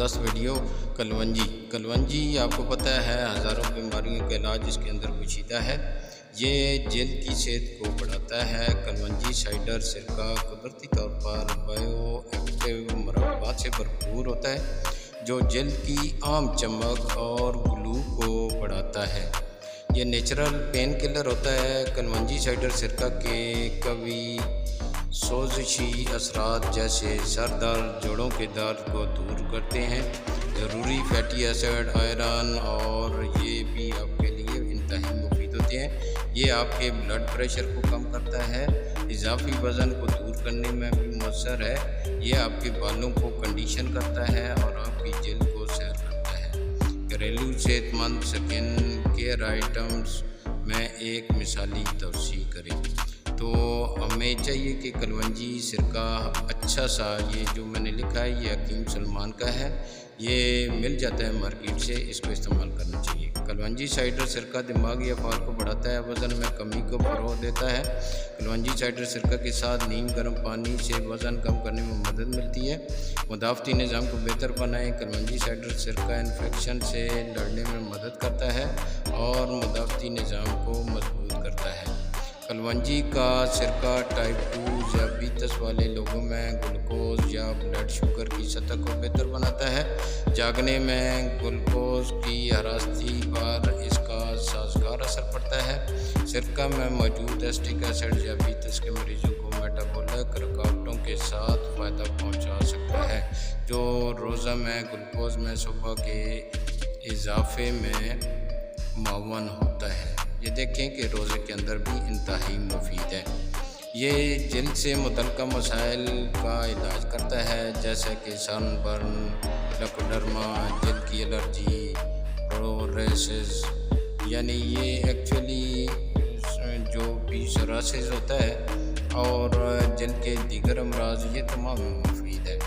زبردست ویڈیو کلونجی آپ کو پتہ ہے ہزاروں بیماریوں کا علاج اس کے اندر پوشیدہ ہے۔ یہ جلد کی صحت کو بڑھاتا ہے۔ کلونجی سائڈر سرکہ قدرتی طور پر بائیو ایکٹیو مرکبات سے بھرپور ہوتا ہے جو جلد کی عام چمک اور گلو کو بڑھاتا ہے۔ یہ نیچرل پین کلر ہوتا ہے۔ کلونجی سائڈر سرکہ کے قوی سوزشی اثرات جیسے سر درد، جوڑوں کے درد کو دور کرتے ہیں۔ ضروری فیٹی ایسڈ، آئرن اور یہ بھی آپ کے لیے انتہائی مفید ہوتے ہیں۔ یہ آپ کے بلڈ پریشر کو کم کرتا ہے، اضافی وزن کو دور کرنے میں بھی مؤثر ہے۔ یہ آپ کے بالوں کو کنڈیشن کرتا ہے اور آپ کی جلد کو سیر کرتا ہے۔ گھریلو صحت مند سکن کیئر آئٹمز میں ایک مثالی توسیع کریں تو ہمیں چاہیے کہ کلونجی سرکہ اچھا سا، یہ جو میں نے لکھا ہے یہ حکیم سلمان کا ہے، یہ مل جاتا ہے مارکیٹ سے، اس کو استعمال کرنا چاہیے۔ کلونجی سائڈر سرکہ دماغی افعال کو بڑھاتا ہے، وزن میں کمی کو فروغ دیتا ہے۔ کلونجی سائڈر سرکہ کے ساتھ نیم گرم پانی سے وزن کم کرنے میں مدد ملتی ہے۔ مدافعتی نظام کو بہتر بنائیں۔ کلونجی سائڈر سرکہ انفیکشن سے لڑنے میں مدد کرتا ہے اور مدافعتی نظام کو مضبوط کرتا ہے۔ کلونجی کا سرکہ ٹائپ 2 ذیابیطس والے لوگوں میں گلوکوز یا بلڈ شوگر کی سطح کو بہتر بناتا ہے۔ جاگنے میں گلوکوز کی حراستی پر اس کا سازگار اثر پڑتا ہے۔ سرکہ میں موجود ایسٹک ایسڈ ذیابیطس کے مریضوں کو میٹابولک رکاوٹوں کے ساتھ فائدہ پہنچا سکتا ہے، جو روزہ میں گلوکوز میں صبح کے اضافے میں معاون ہوتا ہے۔ یہ دیکھیں کہ روزے کے اندر بھی انتہائی مفید ہے۔ یہ جلد سے متعلقہ مسائل کا علاج کرتا ہے جیسے کہ سن برن، لیکوڈرما، جلد کی الرجی، پروریسز، یعنی یہ ایکچولی جو بھی سورائسس ہوتا ہے اور جلد کے دیگر امراض، یہ تمام مفید ہے۔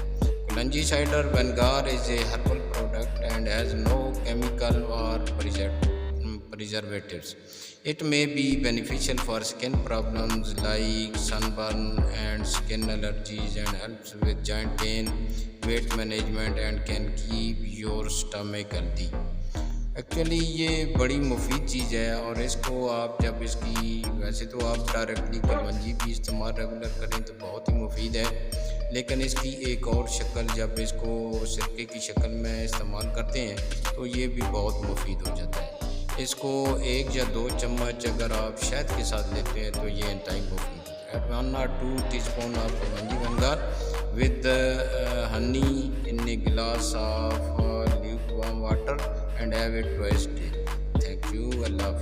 Kalonji cider vinegar is a herbal product and has no chemical or preservatives. It may be beneficial for skin problems like sunburn and skin allergies and helps with joint pain, weight management and can keep your stomach healthy. Actually یہ بڑی مفید چیز ہے اور اس کو آپ جب اس کی ویسے تو آپ ڈائریکٹلی کلونجی بھی استعمال ریگولر کریں تو بہت ہی مفید ہے، لیکن اس کی ایک اور شکل جب اس کو سرکے کی شکل میں استعمال کرتے ہیں تو یہ بھی بہت مفید ہو جاتا ہے۔ اس کو 1 یا 2 چمچ اگر آپ شہد کے ساتھ لیتے ہیں تو یہ انتہائی مفید ہے۔ 1 or 2 teaspoon of kalonji وینگار with honey in a glass of lukewarm water and have it twice a day. Thank you. Allah Hafiz.